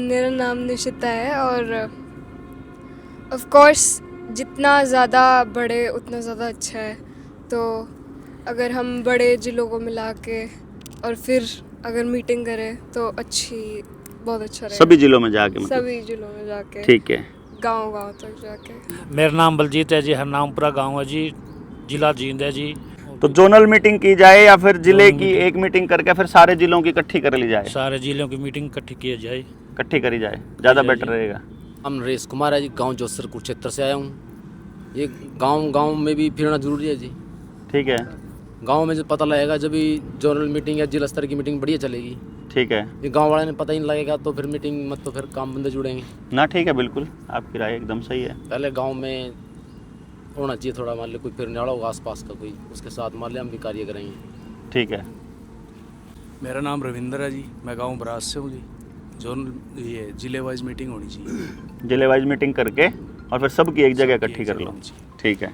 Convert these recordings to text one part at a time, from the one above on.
मेरा नाम निशिता है और ऑफ कोर्स जितना ज़्यादा बढ़े उतना ज़्यादा अच्छा है। तो अगर हम बड़े जिलों को मिला के और फिर अगर मीटिंग करें तो बहुत अच्छा रहेगा। सभी जिलों में जाके मतलब सभी जिलों में जाके, ठीक है। गांव-गांव तक जाके। मेरा नाम बलजीत है जी, हरनामपुरा गांव है जी, जिला जींद है जी। तो जोनल मीटिंग की जाए या फिर जिले जोनल की मीटिंग। एक मीटिंग करके फिर सारे जिलों की इकट्ठी कर ली जाए, सारे जिलों की मीटिंग इकट्ठी की जाए, इकट्ठी करी जाए, ज़्यादा जाए बेटर जी। रहेगा। हम नरेश कुमार है जी, गांव जोसर कुरुक्षेत्र से आया हूँ। ये गांव में भी फिरना जरूरी है जी। ठीक है, गांव में जो पता लगेगा जब भी जोनल मीटिंग या जिला स्तर की मीटिंग बढ़िया चलेगी। ठीक है ये गांव वाले ने पता ही नहीं लगेगा तो फिर मीटिंग मत तो फिर काम बंदे जुड़ेंगे। ना, ठीक है, बिल्कुल आपकी राय एकदम सही है। पहले गांव में होना चाहिए थोड़ा, मान लो कोई फिर न्याड़ा होगा आसपास का कोई, उसके साथ मान लिया हम भी कार्य करेंगे। ठीक है, मेरा नाम रविंदर है जी, मैं गांव बरास से हूँ जी। जोन ये जिले वाइज मीटिंग होनी चाहिए, जिले वाइज मीटिंग करके और फिर सबकी एक जगह सबकी इकट्ठी एक कर जगह लो। होनी चाहिए। ठीक है।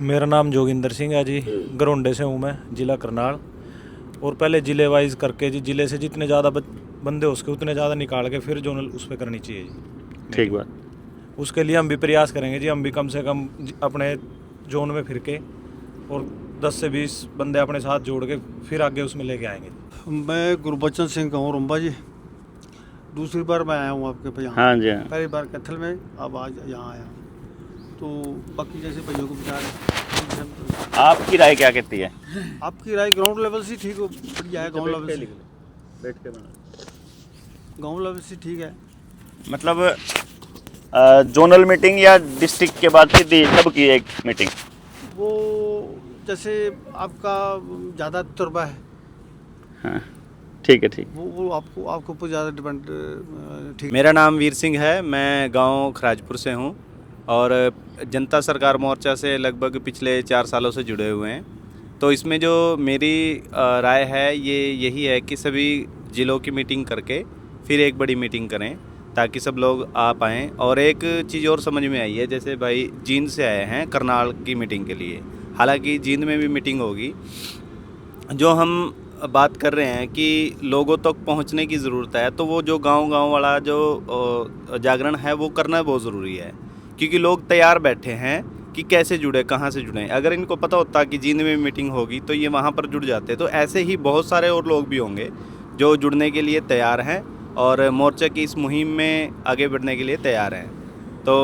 मेरा नाम जोगिंदर सिंह है जी, गरोंडे से हूँ मैं, ज़िला करनाल। और पहले ज़िले वाइज करके जी, ज़िले से जितने ज़्यादा बंदे हो सके उतने ज़्यादा निकाल के फिर जोनल उस पर करनी चाहिए जी। ठीक बात। उसके लिए हम भी प्रयास करेंगे जी, हम भी कम से कम अपने जोन में फिर के और 10 से 20 बंदे अपने साथ जोड़ के फिर आगे उसमें लेके आएंगे। मैं गुरबचन सिंह गाँव रुम्बा जी। दूसरी बार मैं आया हूँ आपके पे यहाँ। हाँ जी, हाँ। पहली बार कैथल में, अब आज यहाँ आया हूँ। तो बाकी जैसे भाइयों को बता रहे, आपकी राय क्या कहती है? आपकी राय ग्राउंड लेवल से ठीक हो, बढ़िया है। गाँव लेवल से, बैठ के बना। गाँव लेवल से ठीक है। मतलब जोनल मीटिंग या डिस्ट्रिक्ट के बाद सीधी सबकी एक मीटिंग? वो जैसे आपका ज़्यादा तजुर्बा है, हाँ, ठीक है, ठीक। वो आपको ऊपर ज़्यादा डिपेंड ठीक। मेरा नाम वीर सिंह है, मैं गांव खराजपुर से हूं और जनता सरकार मोर्चा से लगभग पिछले 4 सालों से जुड़े हुए हैं। तो इसमें जो मेरी राय है ये यही है कि सभी ज़िलों की मीटिंग करके फिर एक बड़ी मीटिंग करें ताकि सब लोग आ पाएँ। और एक चीज़ और समझ में आई है, जैसे भाई जींद से आए हैं करनाल की मीटिंग के लिए, हालांकि जींद में भी मीटिंग होगी। जो हम बात कर रहे हैं कि लोगों तक पहुंचने की ज़रूरत है, तो वो जो गांव वाला जो जागरण है वो करना बहुत ज़रूरी है, क्योंकि लोग तैयार बैठे हैं कि कैसे जुड़े, कहाँ से जुड़ें। अगर इनको पता होता कि जींद में मीटिंग होगी तो ये वहाँ पर जुड़ जाते। तो ऐसे ही बहुत सारे और लोग भी होंगे जो जुड़ने के लिए तैयार हैं और मोर्चा की इस मुहिम में आगे बढ़ने के लिए तैयार हैं। तो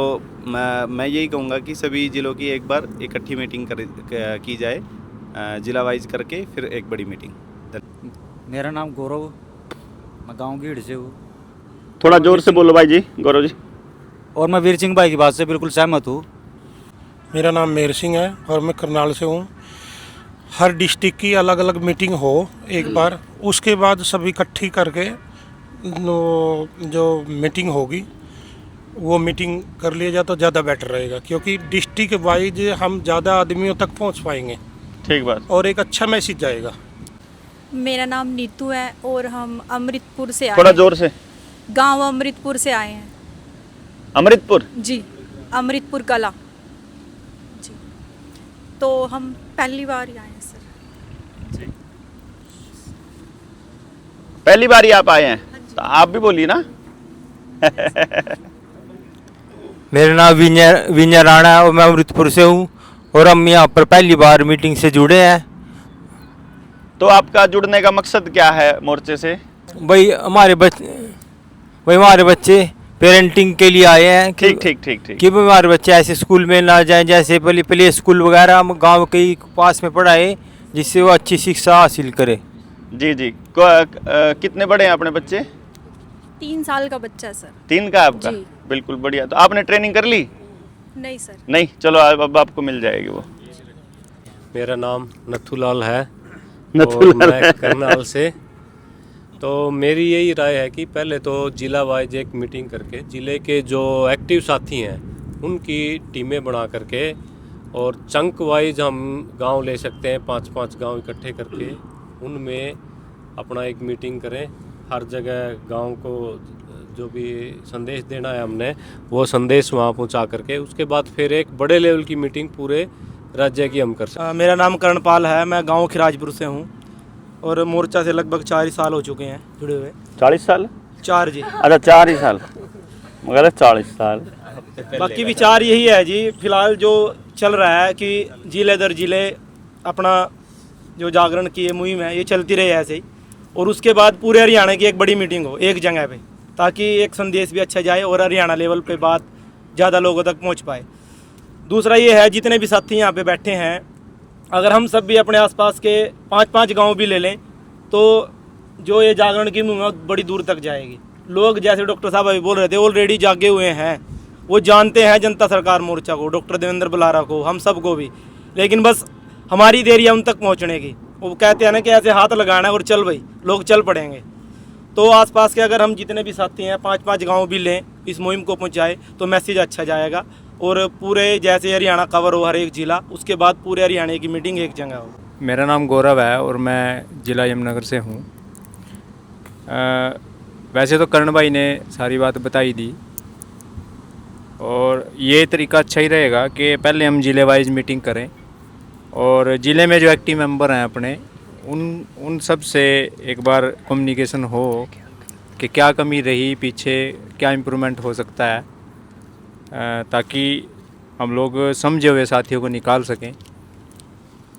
मैं यही कहूँगा कि सभी ज़िलों की एक बार इकट्ठी मीटिंग की जाए, ज़िला वाइज करके फिर एक बड़ी मीटिंग। मेरा नाम गौरव, मैं गांव गीड़ से हूँ। थोड़ा जोर से बोलो भाई जी, गौरव जी। और मैं वीर सिंह भाई की बात से बिल्कुल सहमत हूँ। मेरा नाम मेर सिंह है और मैं करनाल से हूँ। हर डिस्ट्रिक्ट की अलग अलग मीटिंग हो एक बार, उसके बाद सब इकट्ठी करके जो मीटिंग होगी वो मीटिंग कर लिया जाए तो ज़्यादा बेटर रहेगा, क्योंकि डिस्ट्रिक्ट वाइज हम ज़्यादा आदमियों तक पहुँच पाएंगे। ठीक बात। और एक अच्छा मैसेज जाएगा। मेरा नाम नीतू है और हम अमृतपुर से आए थोड़ा हैं। जोर से। गांव अमृतपुर से आए हैं अमृतपुर जी, अमृतपुर कला जी। तो हम पहली बार ही आए हैं सर। पहली बार ही आप आए हैं, तो आप भी बोलिए ना। मेरा नाम विजय राणा है और मैं अमृतपुर से हूँ और हम यहाँ पर पहली बार मीटिंग से जुड़े हैं। तो आपका जुड़ने का मकसद क्या है मोर्चे से? भाई हमारे बच्चे पेरेंटिंग के लिए आए हैं। ठीक। कि हमारे बच्चे ऐसे स्कूल में ना जाएं, जैसे प्ले स्कूल वगैरह हम गांव के पास में पढ़ाए, जिससे वो अच्छी शिक्षा हासिल करे। जी। कितने बड़े हैं अपने बच्चे? 3 साल का बच्चा सर। 3 का आपका? जी। बिल्कुल बढ़िया। तो आपने ट्रेनिंग कर ली? नहीं सर। नहीं, चलो अब आपको मिल जाएगी वो। मेरा नाम नथुलाल है नथुलाल और मैं करनाल से। तो मेरी यही राय है कि पहले तो जिला वाइज एक मीटिंग करके जिले के जो एक्टिव साथी हैं उनकी टीमें बना करके और चंक वाइज हम गांव ले सकते हैं, 5-5 गांव इकट्ठे करके उनमें अपना एक मीटिंग करें। हर जगह गांव को जो भी संदेश देना है हमने वो संदेश वहां पहुंचा करके उसके बाद फिर एक बड़े लेवल की मीटिंग पूरे राज्य की हम कर सकते हैं। मेरा नाम कर्णपाल है, मैं गांव खिराजपुर से हूं और मोर्चा से लगभग 4 साल हो चुके हैं जुड़े हुए। 40 साल? 4 जी। अच्छा 4 ही साल, मगर 40 साल। बाकी विचार यही है जी, फिलहाल जो चल रहा है कि जिले दर जिले अपना जो जागरण की ये मुहिम है ये चलती रहे ऐसे ही, और उसके बाद पूरे हरियाणा की एक बड़ी मीटिंग हो एक जगह पे, ताकि एक संदेश भी अच्छा जाए और हरियाणा लेवल पे बात ज़्यादा लोगों तक पहुंच पाए। दूसरा ये है, जितने भी साथी यहाँ पे बैठे हैं, अगर हम सब भी अपने आसपास के 5-5 गांव भी ले लें तो जो ये जागरण की मुहिम है बड़ी दूर तक जाएगी। लोग जैसे डॉक्टर साहब अभी बोल रहे थे ऑलरेडी जागे हुए हैं, वो जानते हैं जनता सरकार मोर्चा को, डॉक्टर देवेंद्र बलारा को, हम सब को भी, लेकिन बस हमारी देरी है उन तक पहुँचने की। वो कहते हैं ना कि ऐसे हाथ लगाना है और चल भाई, लोग चल पड़ेंगे। तो आसपास के अगर हम जितने भी साथी हैं 5-5 गांव भी लें, इस मुहिम को पहुंचाए तो मैसेज अच्छा जाएगा, और पूरे जैसे हरियाणा कवर हो हर एक ज़िला, उसके बाद पूरे हरियाणा की मीटिंग एक जगह हो। मेरा नाम गौरव है और मैं ज़िला यमुनानगर से हूँ। वैसे तो करण भाई ने सारी बात बताई दी, और ये तरीका अच्छा ही रहेगा कि पहले हम ज़िले वाइज मीटिंग करें, और ज़िले में जो एक्टिव मेंबर हैं अपने उन सब से एक बार कम्युनिकेशन हो कि क्या कमी रही पीछे, क्या इम्प्रूवमेंट हो सकता है, ताकि हम लोग समझे हुए साथियों को निकाल सकें।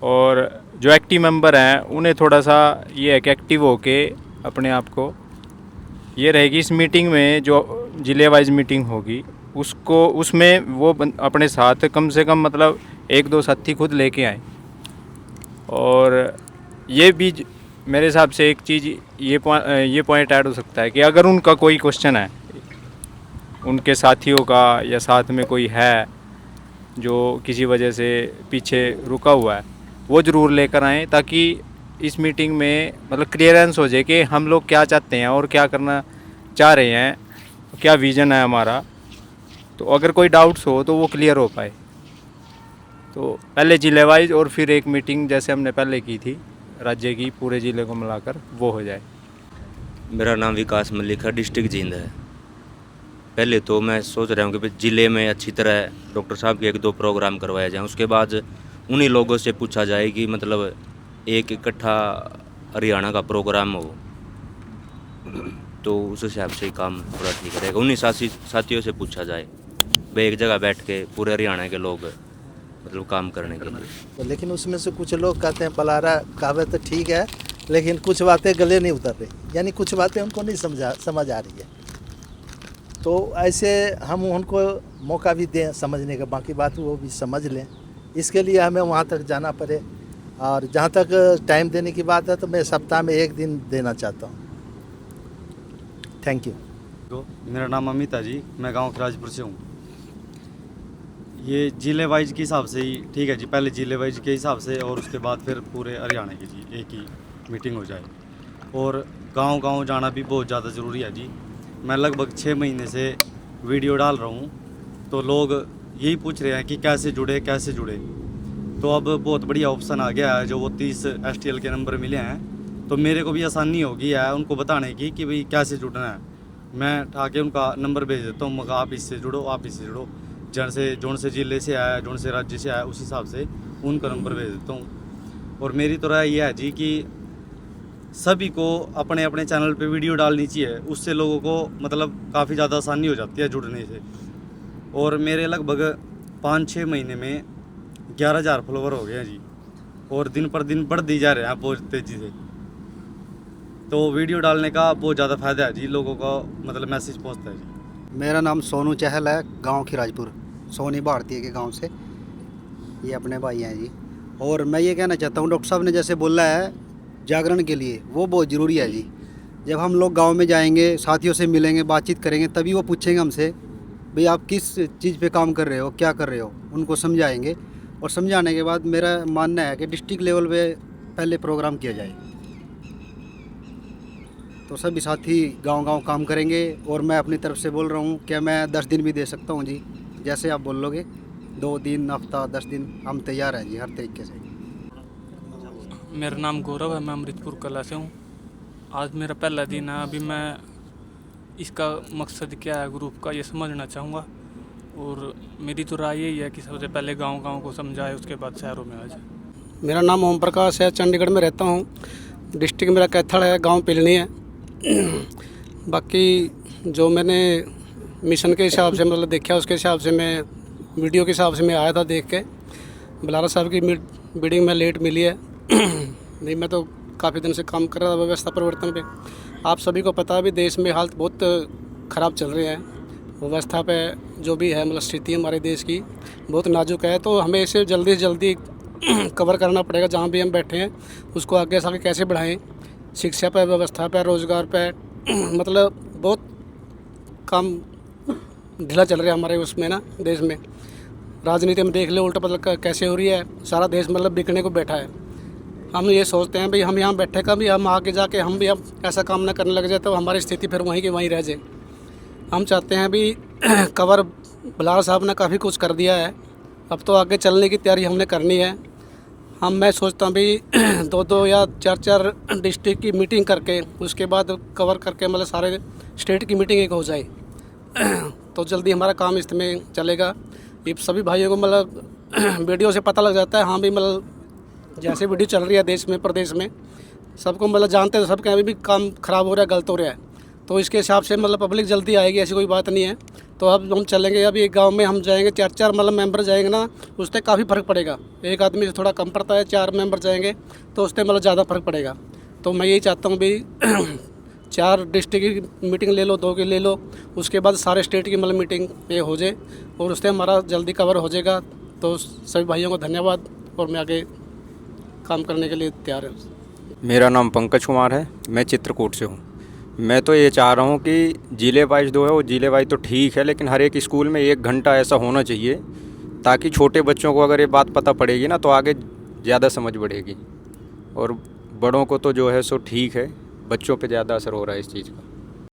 और जो एक्टिव मेंबर हैं उन्हें थोड़ा सा ये है कि एक्टिव हो के अपने आप को ये रहेगी, इस मीटिंग में जो ज़िले वाइज मीटिंग होगी उसमें वो अपने साथ कम से कम मतलब 1-2 साथी खुद लेके आए। और ये भी मेरे हिसाब से एक चीज़ ये पॉइंट ऐड हो सकता है कि अगर उनका कोई क्वेश्चन है, उनके साथियों का या साथ में कोई है जो किसी वजह से पीछे रुका हुआ है, वो ज़रूर लेकर आएँ, ताकि इस मीटिंग में मतलब क्लियरेंस हो जाए कि हम लोग क्या चाहते हैं और क्या करना चाह रहे हैं, क्या विज़न है हमारा। तो अगर कोई डाउट्स हो तो वो क्लियर हो पाए। तो पहले ज़िले वाइज और फिर एक मीटिंग जैसे हमने पहले की थी राज्य की, पूरे ज़िले को मिलाकर वो हो जाए। मेरा नाम विकास मलिक है, डिस्ट्रिक्ट जींद है। पहले तो मैं सोच रहा हूँ कि ज़िले में अच्छी तरह डॉक्टर साहब के 1-2 प्रोग्राम करवाए जाएँ, उसके बाद उन्हीं लोगों से पूछा जाए कि मतलब एक इकट्ठा हरियाणा का प्रोग्राम हो, तो उस हिसाब से ही काम थोड़ा ठीक रहेगा। उन्हीं साथियों से पूछा जाए भाई, एक जगह बैठ के पूरे हरियाणा के लोग मतलब काम करने के लिए। तो लेकिन उसमें से कुछ लोग कहते हैं बलारा कहावे तो ठीक है, लेकिन कुछ बातें गले नहीं उतर रही, यानी कुछ बातें उनको नहीं समझ आ रही है। तो ऐसे हम उनको मौका भी दें समझने का, बाकी बात वो भी समझ लें, इसके लिए हमें वहाँ तक जाना पड़े। और जहाँ तक टाइम देने की बात है तो मैं सप्ताह में 1 दिन देना चाहता हूँ। Thank you. मेरा नाम अमित है जी, मैं गांव खराजपुर से हूँ। ये ज़िले वाइज के हिसाब से ही ठीक है जी, पहले ज़िले वाइज के हिसाब से और उसके बाद फिर पूरे हरियाणा की जी एक ही मीटिंग हो जाए। और गांव-गांव जाना भी बहुत ज़्यादा ज़रूरी है जी। मैं लगभग 6 महीने से वीडियो डाल रहा हूँ, तो लोग यही पूछ रहे हैं कि कैसे जुड़े। तो अब बहुत बढ़िया ऑप्शन आ गया है, जो वो 30 STL के नंबर मिले हैं, तो मेरे को भी आसानी हो गई है उनको बताने की कि भाई कैसे जुड़ना है। मैं उठा के उनका नंबर भेज देता हूँ, मगर आप इससे जुड़ो, आप इससे जुड़ो। जौन से ज़िले से आया, जौन से राज्य से आया, उस हिसाब से उनका नंबर भेज देता हूँ। और मेरी तो राय यह है जी कि सभी को अपने अपने चैनल पे वीडियो डालनी चाहिए, उससे लोगों को मतलब काफ़ी ज़्यादा आसानी हो जाती है जुड़ने से। और मेरे लगभग 5-6 महीने में 11,000 फॉलोवर हो गए हैं जी, और दिन पर दिन बढ़ते जा रहे हैं बहुत तेज़ी से। तो वीडियो डालने का बहुत ज़्यादा फ़ायदा है जी, लोगों को मतलब मैसेज पहुंचता है जी। मेरा नाम सोनू चहल है, गांव खिराजपुर, सोनी भारतीय के गांव से, ये अपने भाई हैं जी। और मैं ये कहना चाहता हूँ, डॉक्टर साहब ने जैसे बोला है जागरण के लिए, वो बहुत ज़रूरी है जी। जब हम लोग गांव में जाएंगे, साथियों से मिलेंगे, बातचीत करेंगे, तभी वो पूछेंगे हमसे भाई आप किस चीज़ पे काम कर रहे हो, क्या कर रहे हो, उनको समझाएंगे। और समझाने के बाद मेरा मानना है कि डिस्ट्रिक्ट लेवल पे पहले प्रोग्राम किया जाए, तो सभी साथी गांव-गांव काम करेंगे। और मैं अपनी तरफ से बोल रहा हूँ कि मैं 10 दिन भी दे सकता हूँ जी, जैसे आप बोल लोगे, 2 दिन, हफ्ता, 10 दिन, हम तैयार हैं जी हर तरीके से। मेरा नाम गौरव है, मैं अमृतपुर कला से हूँ। आज मेरा पहला दिन है, अभी मैं इसका मकसद क्या है ग्रुप का ये समझना चाहूँगा। और मेरी तो राय यही है कि सबसे पहले गांव-गांव को समझाए, उसके बाद शहरों में आ जाए। मेरा नाम ओम प्रकाश है, चंडीगढ़ में रहता हूँ। डिस्ट्रिक्ट मेरा कैथल है, गांव पिलनी है। बाकी जो मैंने मिशन के हिसाब से मतलब देखा उसके हिसाब से मैं वीडियो के हिसाब से मैं आया था देख के। बलारा साहब की मीटिंग में लेट मिली है नहीं मैं तो काफ़ी दिन से काम कर रहा था व्यवस्था परिवर्तन पे। आप सभी को पता है भी देश में हालत बहुत ख़राब चल रही है, व्यवस्था पे जो भी है मतलब स्थिति हमारे देश की बहुत नाजुक है। तो हमें इसे जल्दी से जल्दी कवर करना पड़ेगा। जहाँ भी हम बैठे हैं उसको आगे आगे कैसे बढ़ाएं, शिक्षा पर, व्यवस्था पर, रोज़गार पर, मतलब बहुत काम ढीला चल रहा है हमारे उसमें ना देश में। राजनीति में देख लो उल्टा पलटा कैसे हो रही है, सारा देश मतलब बिकने को बैठा है। हम ये सोचते हैं भाई हम यहाँ बैठे का भी हम आगे जाके हम भी अब ऐसा काम ना करने लग जाए तो हमारी स्थिति फिर वहीं की वहीं रह जाए। हम चाहते हैं भी कवर बलारा साहब ने काफ़ी कुछ कर दिया है, अब तो आगे चलने की तैयारी हमने करनी है। मैं सोचता हूँ भी 2-2 या 4-4 डिस्ट्रिक्ट की मीटिंग करके उसके बाद कवर करके मतलब सारे स्टेट की मीटिंग एक हो जाए तो जल्दी हमारा काम इसमें चलेगा। ये सभी भाइयों को मतलब वीडियो से पता लग जाता है। हाँ भी मतलब जैसे वीडियो चल रही है देश में प्रदेश में सबको मतलब जानते हैं सब कहीं भी काम ख़राब हो रहा है, गलत हो रहा है, तो इसके हिसाब से मतलब पब्लिक जल्दी आएगी, ऐसी कोई बात नहीं है। तो अब हम चलेंगे, अभी एक गांव में हम जाएंगे 4-4 मतलब मेंबर जाएंगे ना, उससे काफ़ी फ़र्क पड़ेगा। एक आदमी से थोड़ा कम पड़ता है, 4 मेंबर जाएंगे तो उससे मतलब ज़्यादा फ़र्क पड़ेगा। तो मैं यही चाहता हूँ भी 4 डिस्ट्रिक्ट की मीटिंग ले लो, 2 की ले लो, उसके बाद सारे स्टेट की मतलब मीटिंग ये हो जाए और उससे हमारा जल्दी कवर हो जाएगा। तो सभी भाइयों को धन्यवाद और मैं आगे काम करने के लिए तैयार है। मेरा नाम पंकज कुमार है, मैं चित्रकूट से हूँ। मैं तो ये चाह रहा हूँ कि जिले वाइज जो है वो जिले वाइज तो ठीक है, लेकिन हर एक स्कूल में 1 घंटा ऐसा होना चाहिए ताकि छोटे बच्चों को अगर ये बात पता पड़ेगी ना तो आगे ज़्यादा समझ बढ़ेगी। और बड़ों को तो जो है सो ठीक है, बच्चों पे ज़्यादा असर हो रहा है इस चीज़ का।